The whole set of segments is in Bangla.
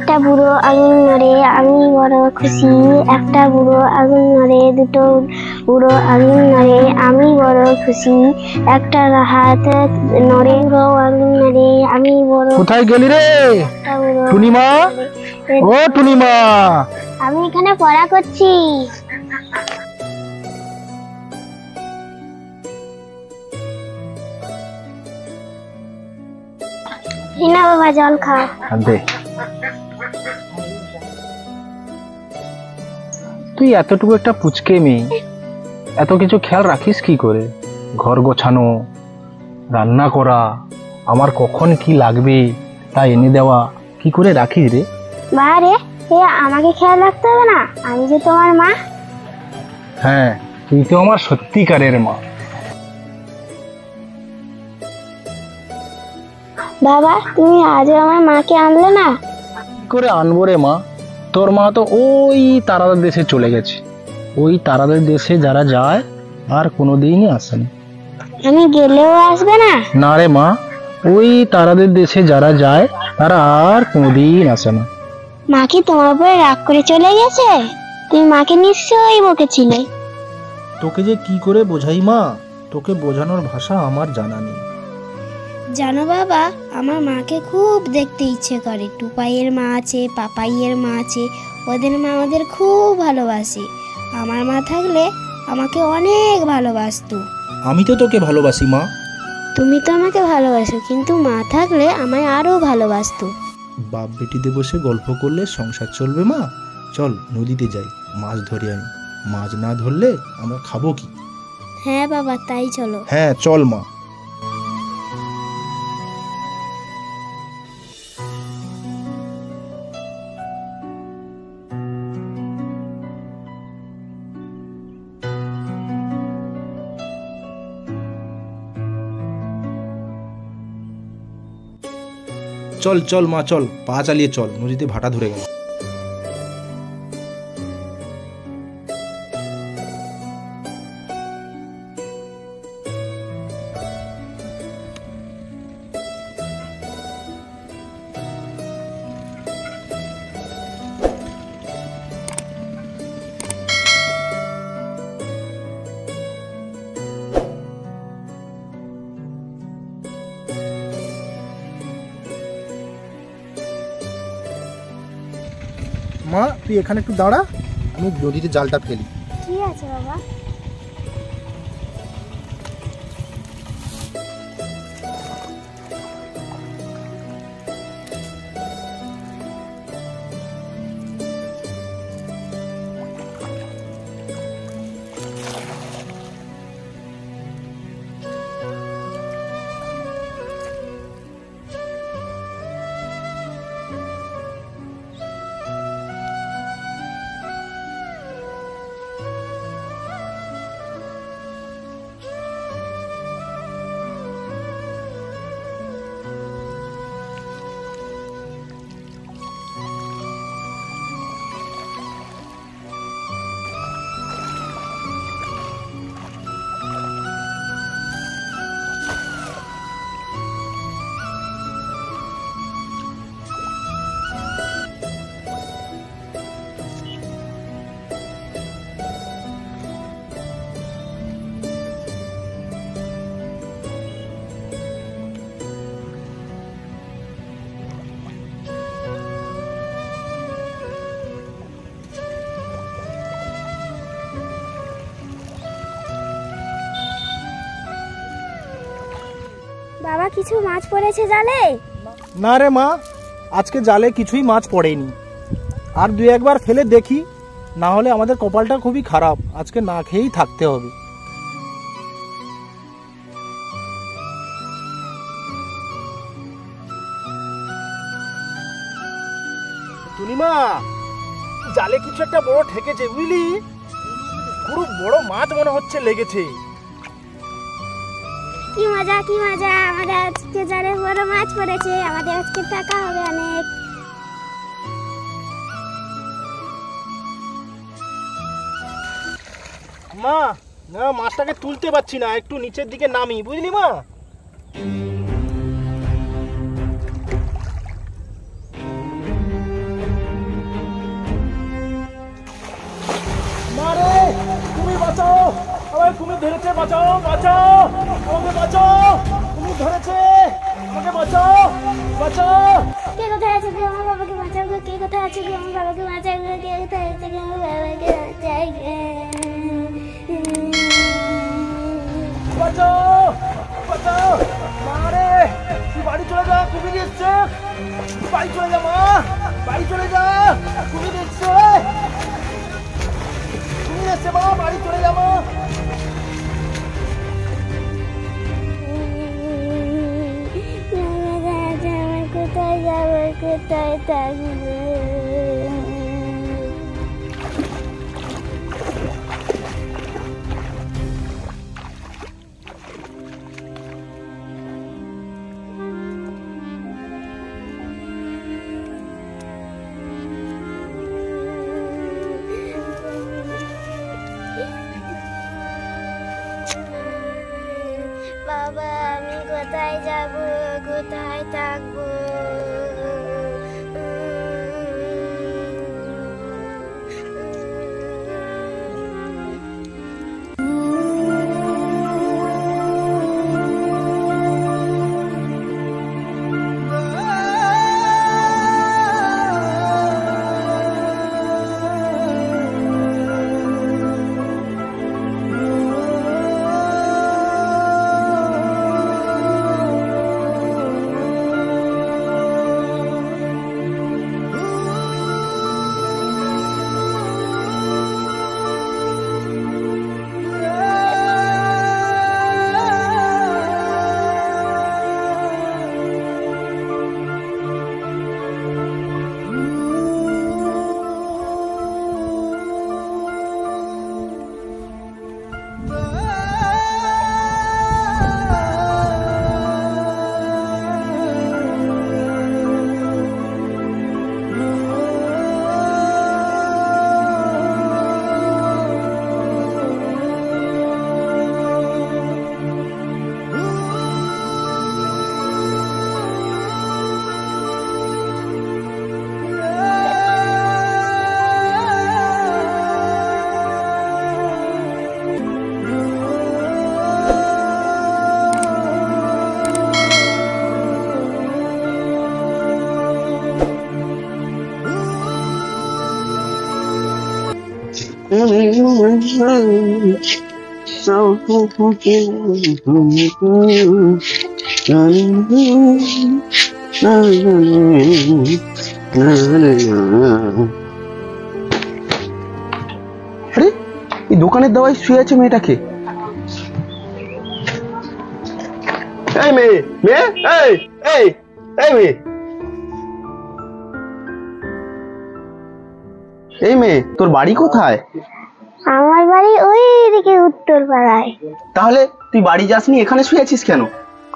একটা বুড়ো আগুন নড়ে আমি বড় খুশি, একটা বুড়ো আগুন নড়ে, দুটো বুড়ো আগুন নড়ে আমি বড় খুশি, একটা হাত নড়ে বুড়ো আগুন নড়ে আমি বড়। কোথায় গেলি রে টুনিমা? ও টুনিমা, আমি এখানে পড়া করছি। না বাবা, জল খাও। দে। তুই এতটুকু একটা পুচকে মেয়ে, এত কিছু খেয়াল রাখিস কি করে? ঘর গোছানো, রান্না করা, আমার কখন কি লাগবে তা এনে দেওয়া, কি করে রাখিস রে? বারে আমাকে খেয়াল রাখতে হবে না? আমি যে তোমার মা। হ্যাঁ, তুই তো আমার সত্যিকারের মা। বাবা, তুমি আজও আমার মাকে আনলে না? কি করে আনবো রে মা? তোর মা তো ওই তারাদের দেশে চলে গেছে। ওই তারাদের দেশে যারা যায় আর কোনোদিনই আসে না। আমি গেলেও আসবে না? না রে মা, ওই তারাদের দেশে যারা যায় তারা আর কোনোদিন আসে না। মা কি তোমার উপরে রাগ করে চলে গেছে? তুমি মাকে নিশ্চয়ই বকেছিলে। তোকে যে কি করে বোঝাই মা, তোকে বোঝানোর ভাষা আমার জানা নেই। জানো বাবা, আমার মাকে খুব দেখতে ইচ্ছে করে। টুপাইয়ের মা আছে, পাপাইয়ের মা আছে, ওদের মা ওদের খুব ভালোবাসে। আমার মা থাকলে আমাকে অনেক ভালোবাসতো। আমি তো তোকে ভালোবাসি মা। তুমি তো আমাকে ভালোবাসো, কিন্তু মা থাকলে আমায় আরো ভালোবাসতো। বাপ বেটিতে বসে গল্প করলে সংসার চলবে মা? চল নদীতে যাই, মাছ ধরে আনি। মাছ না ধরলে আমরা খাবো কি? হ্যাঁ বাবা, তাই চলো। হ্যাঁ চল মা। চল চল মা, চল, পা চালিয়ে চল, নদীতে ভাটা ধরে গেল। মা, তুই এখানে একটু দাঁড়া, আমি নদীতে জালটা ফেলি। ঠিক আছে বাবা। বাবা, কিছু মাছ পড়েছে জালে? না রে মা, আজকে জালে কিছুই মাছ পড়েনি। আর দুই একবার ফেলে দেখি, না হলে আমাদের কপালটা খুবই খারাপ, আজকে না খেয়েই থাকতে হবে। টুনিমা, জালে কিছু একটা বড় ঠেকেছে বুঝলি? পুরো বড় মাছ মনে হচ্ছে লেগেছে। কি মজা, কি মজা! আমাদের আজকে জালে বড় মাছ পড়েছে, আমাদের আজকে টাকা হবে অনেক। মা, না মাছটাকে তুলতে পারছি না, একটু নিচের দিকে নামি, বুঝলি মা? কুমির ধরেছে, বাঁচাও বাঁচাও, আমাকে বাঁচাও, কুমির ধরেছে, আমাকে বাঁচাও বাঁচাও। কে কোথায় আছে গো, আমার বাবাকে বাঁচাও গো, কে কোথায় আছে গো, আমার বাবাকে বাঁচাও গো, কে কোথায় আছে গো, আমার বাবাকে বাঁচাও গো। বাঁচাও বাঁচাও, মারে তুই বাড়ি চলে যা, কুমির এসছে, বাড়ি চলে যা মা, বাড়ি চলে যা, কুমির এসছে, কুমির এসছে মা, বাড়ি চলে যা মা। আমার কোথায় যাবো, কোথায় থাকবো? বাবা, আমি কোথায় যাব, কোথায় থাকবো? আরে এই দোকানের দাওয়ায় শুয়ে আছে মেয়েটাকে। এই মেয়ে, মেয়ে, এই এই এই মেয়ে, এই মেয়ে, তোর বাড়ি কোথায়? আমার বাড়ি ওই দিকে উত্তর পাড়ায়। তাহলে তুই বাড়ি যাসনি, এখানে শুয়ে আছিস কেন?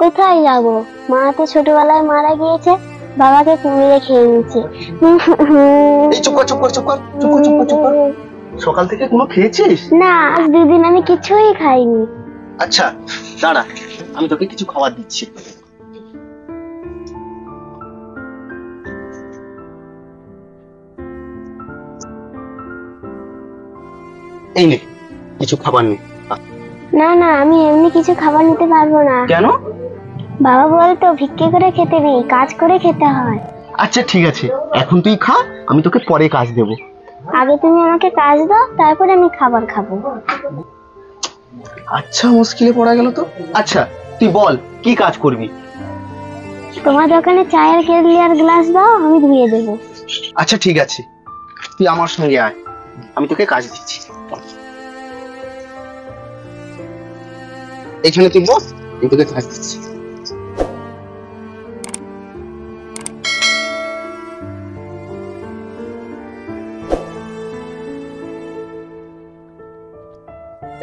কোথায় যাব, মা তো ছোটবেলায় মারা গিয়েছে, বাবাকে কুমিরে খেয়ে নিচ্ছে। এই চুপ কর, চুপ কর, চুপ কর, চুপ কর, চুপ কর, চুপ কর। সকাল থেকে কোনো খেয়েছিস? না, আজ 2 দিন আমি কিছুই খাইনি। আচ্ছা দাঁড়া, আমি তোকে কিছু খাবার দিচ্ছি। এই নে কিছু খাবার নে। না না, আমি এমনি কিছু খাবার নিতে পারবো না। কেন? বাবা বলতো ভিক্ষে করে খেতে নেই, কাজ করে খেতে হয়। আচ্ছা ঠিক আছে, এখন তুই খা, আমি তোকে পরে কাজ দেব। আগে তুমি আমাকে কাজ দাও, তারপরে আমি খাবার খাবো। আচ্ছা, মুশকিলে পড়া গেল তো। আচ্ছা তুই বল কি কাজ করবি? তোমার দোকানে চায়ের কেটলি আর গ্লাস দাও, আমি ধুয়ে দেবো। আচ্ছা ঠিক আছে, তুই আমার সঙ্গে আয়, আমি তোকে কাজ দিচ্ছি। এখানে তুই বস, আমি তোকে কাজ দিচ্ছি।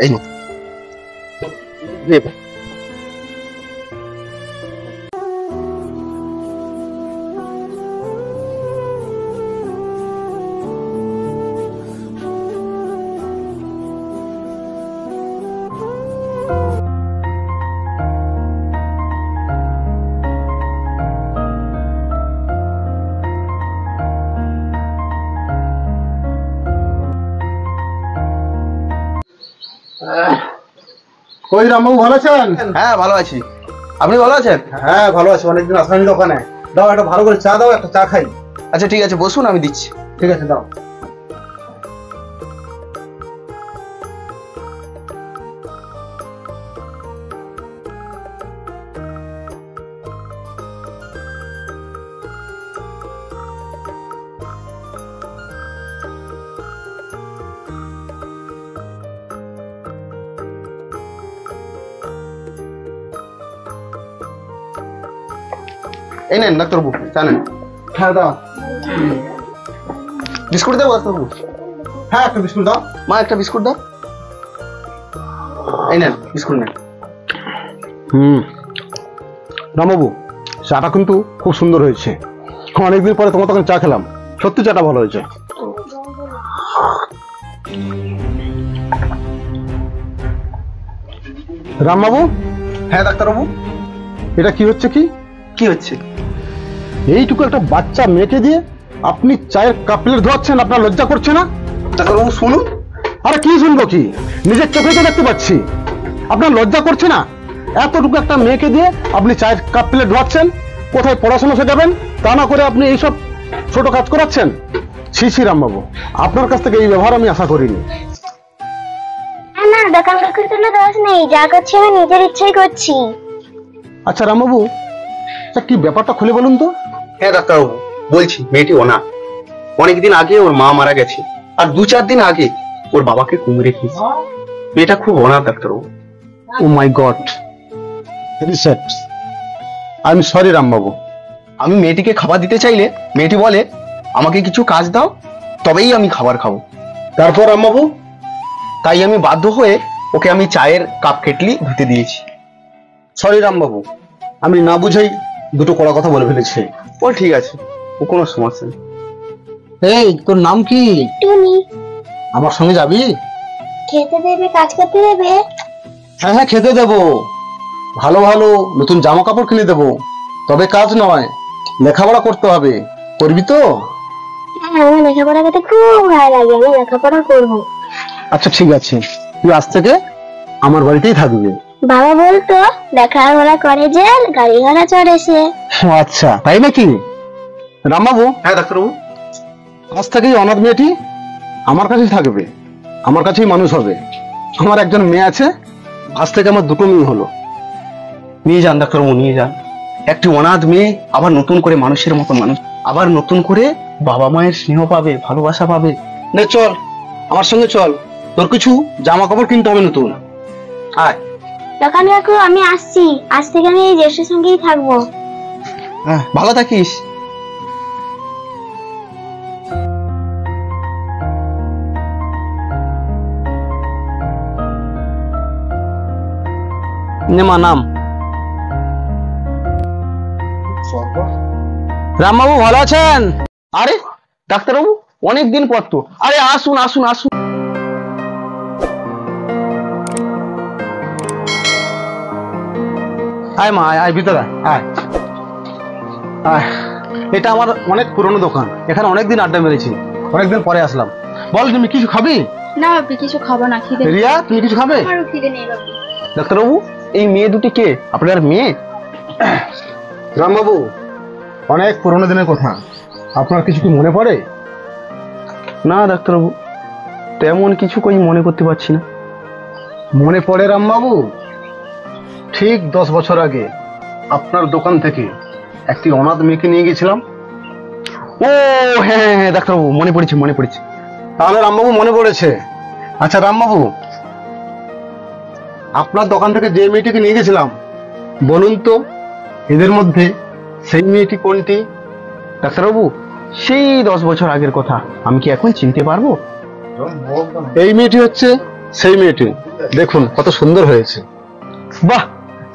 এই নে, নে। ওই রামবাবু ভালো আছেন? হ্যাঁ ভালো আছি, আপনি ভালো আছেন? হ্যাঁ ভালো আছি, অনেকদিন আসেনি দোকানে। দাও একটা ভালো করে চা দাও, একটা চা খাই। আচ্ছা ঠিক আছে, বসুন, আমি দিচ্ছি। ঠিক আছে দাও। এই নেন ডাক্তারবাবু, জানেন? হ্যাঁ দাও। বিস্কুট দেবো ডাক্তারবাবু? হ্যাঁ একটা বিস্কুট দাও। মা একটা বিস্কুট দাও। এই নেন বিস্কুট নেন। রামবাবু, চাটা কিন্তু খুব সুন্দর হয়েছে। অনেকদিন পরে তোমার তখন চা খেলাম, সত্যি চাটা ভালো হয়েছে। রামবাবু। হ্যাঁ ডাক্তারবাবু। এটা কি হচ্ছে? কি কি হচ্ছে? এইটুকু একটা বাচ্চা মেয়েকে দিয়ে আপনি চায়ের কাপ প্লেট ধোয়াচ্ছেন, আপনার লজ্জা করছে না? ডাক্তারবাবু শুনুন। আরে কি শুনবো, কি নিজের চোখে তো দেখতে পাচ্ছি, আপনার লজ্জা করছে না? এতটুকু একটা মেয়েকে দিয়ে আপনি চায়ের কাপ প্লেট ধোয়াচ্ছেন, কোথায় পড়াশোনা শেখাবেন তা না করে আপনি এইসব ছোট কাজ করাচ্ছেন। ছি ছি রামবাবু, আপনার কাছ থেকে এই ব্যবহার আমি আশা করিনি। না, দোকান কাকুর কোনো দোষ নেই, যা করছি আমি নিজের ইচ্ছাই করছি। আচ্ছা রামবাবু, কি ব্যাপারটা খুলে বলুন তো। হ্যাঁ ডাক্তারবাবু বলছি, মেয়েটি অনাথ। অনেকদিন আগে ওর মা মারা গেছে, আর 2-4 দিন আগে ওর বাবাকে কুমিরে খেয়েছে। মেয়েটা খুব অনাথ ডাক্তারবাবু। Oh my god, very sad. I am sorry Rambabu. আমি মেয়েটিকে খাবার দিতে চাইলে মেয়েটি বলে আমাকে কিছু কাজ দাও, তবেই আমি খাবার খাবো। তারপর রামবাবু? তাই আমি বাধ্য হয়ে ওকে আমি চায়ের কাপ কেটলি ধুতে দিয়েছি। সরি রামবাবু, আমি না বুঝেই দুটো কড়া কথা বলে ফেলেছি। ও ঠিক আছে, ও কোনো সমস্যা নেই। এই তোর নাম কি? টুনি। আমার সঙ্গে যাবি? খেতে দেবে, কাজ করতে দেবে? হ্যাঁ হ্যাঁ খেতে দেবো, ভালো ভালো নতুন জামা কাপড় কিনে দেবো, তবে কাজ নয়, লেখাপড়া করতে হবে। করবি তো? হ্যাঁ, আমার লেখাপড়া করতে খুব ভালো লাগে, আমি লেখাপড়া করবো। আচ্ছা ঠিক আছে, তুই আজ থেকে আমার বাড়িতেই থাকবি। বাবা বলতো লেখাপড়া করে যে গাড়ি ঘোড়া চড়ে সে। আচ্ছা তাই নাকি? রামবাবু, হ্যাঁ ডাক্তারবাবু। আজ থেকেই অনাথ মেয়েটি আমার কাছেই থাকবে, আমার কাছেই মানুষ হবে। আমার একজন মেয়ে আছে, আজ থেকে আমার দুটো মেয়ে হলো। নিয়ে যান ডাক্তারবাবু, নিয়ে যান। একটি অনাথ মেয়ে আবার নতুন করে মানুষের মতো মানুষ, আবার নতুন করে বাবা মায়ের স্নেহ পাবে, ভালোবাসা পাবে। নে চল আমার সঙ্গে চল, তোর কিছু জামা কাপড় কিনতে হবে নতুন। আয়। দোকান কাকু আমি আসছি, আজ থেকে আমি এই জ্যেষ্ঠের সঙ্গেই থাকবো। হ্যাঁ ভালো থাকিস। মা নাম। রামবাবু ভালো আছেন? আরে ডাক্তারবাবু, অনেকদিন পর তো। আরে আসুন আসুন আসুন। আয় মা, আয় ভিতরে আয়। আয়, এটা আমার অনেক পুরনো দোকান, এখানে অনেকদিন আড্ডা মেরেছি, অনেকদিন পরে আসলাম। বল তুমি কিছু খাবি? না বাপি, কিছু খাবো না, খিদে নেই। রিয়া তুমি কিছু খাবে? আমারও খিদে নেই বাপি। ডাক্তারবাবু, এই মেয়ে দুটি কে? আপনার মেয়ে? রামবাবু, অনেক পুরনো দিনের কথা, আপনার কিছু কি মনে পড়ে? না ডাক্তারবাবু, তেমন কিছু কই মনে করতে পারছি না। মনে পড়ে রামবাবু, ঠিক 10 বছর আগে আপনার দোকান থেকে একটি অনাথ মেয়েকে নিয়ে গেছিলাম। ও হ্যাঁ হ্যাঁ হ্যাঁ ডাক্তারবাবু, মনে পড়েছে মনে পড়েছে। তাহলে রামবাবু মনে পড়েছে। আচ্ছা রামবাবু, আপনার দোকান থেকে যে মেয়েটিকে নিয়ে গেছিলাম, বলুন তো এদের মধ্যে সেই মেয়েটি কোনটি? ডাক্তারবাবু, সেই 10 বছর আগের কথা আমি কি এখন চিনতে পারবো? এই মেয়েটি হচ্ছে সেই মেয়েটি, দেখুন কত সুন্দর হয়েছে। বাহ,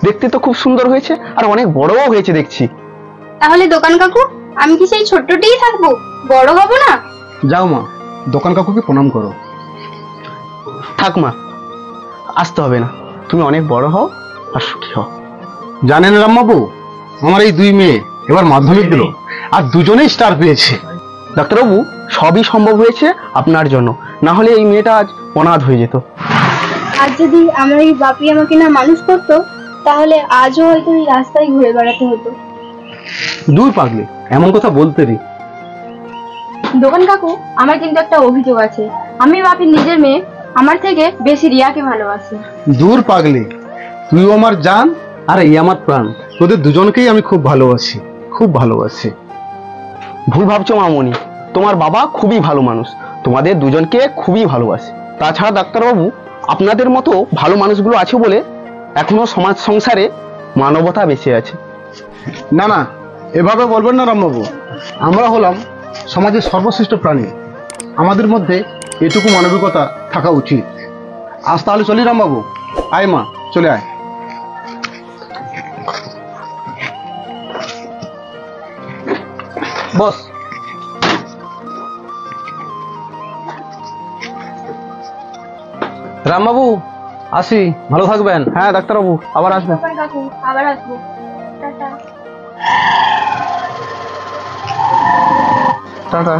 দেখতে তো খুব সুন্দর হয়েছে, আর অনেক বড়ও হয়েছে দেখছি। তাহলে দোকান কাকু, আমি কি সেই ছোট্টটিই থাকবো, বড় হব না? যাও মা, দোকান কাকুকে প্রণাম করো। থাক মা, আসতে হবে না, তুমি অনেক বড় হও আর সুখী হও। জানেন রামবাবু, আমার এই দুই মেয়ে এবার মাধ্যমিক দিল, আর দুজনেই স্টার পেয়েছে। ডাক্তারবাবু, সবই সম্ভব হয়েছে আপনার জন্য, না হলে এই মেয়েটা আজ অনাথ হয়ে যেত। আজ যদি আমার এই বাপি আমাকে না মানুষ করতো, তাহলে আজও হয়তো এই রাস্তায় ঘুরে বেড়াতে হতো। দূর পাগলি, এমন কথা বলতে রে। দোকান কাকু, আমার কিন্তু একটা অভিযোগ আছে। আমি বাপির নিজের মেয়ে, আমার থেকে বেশি রিয়াকে ভালোবাসে। দূর পাগলি, তুইও আমার জান আর এই আমার প্রাণ। তোদের দুজনকেই আমি খুব ভালোবাসি, খুব ভালোবাসি। ভুল ভাবছো মামনি, তোমার বাবা খুবই ভালো মানুষ, তোমাদের দুজনকে খুবই ভালোবাসে। তাছাড়া ডাক্তারবাবু, আপনাদের মতো ভালো মানুষগুলো আছে বলে এখনো সমাজ সংসারে মানবতা বেঁচে আছে। না না, এভাবে বলবেন না রামবাবু। আমরা হলাম সমাজের সর্বশ্রেষ্ঠ প্রাণী, আমাদের মধ্যে এটুকু মানবিকতা থাকা উচিত। আজ তাহলে চলি রামবাবু। আয় মা, চলে আয়। বস। রামবাবু, আসি, ভালো থাকবেন। হ্যাঁ ডাক্তারবাবু, আবার আসবেন। দোকান কাকু, আবার আসবো। টাটা। টাটা।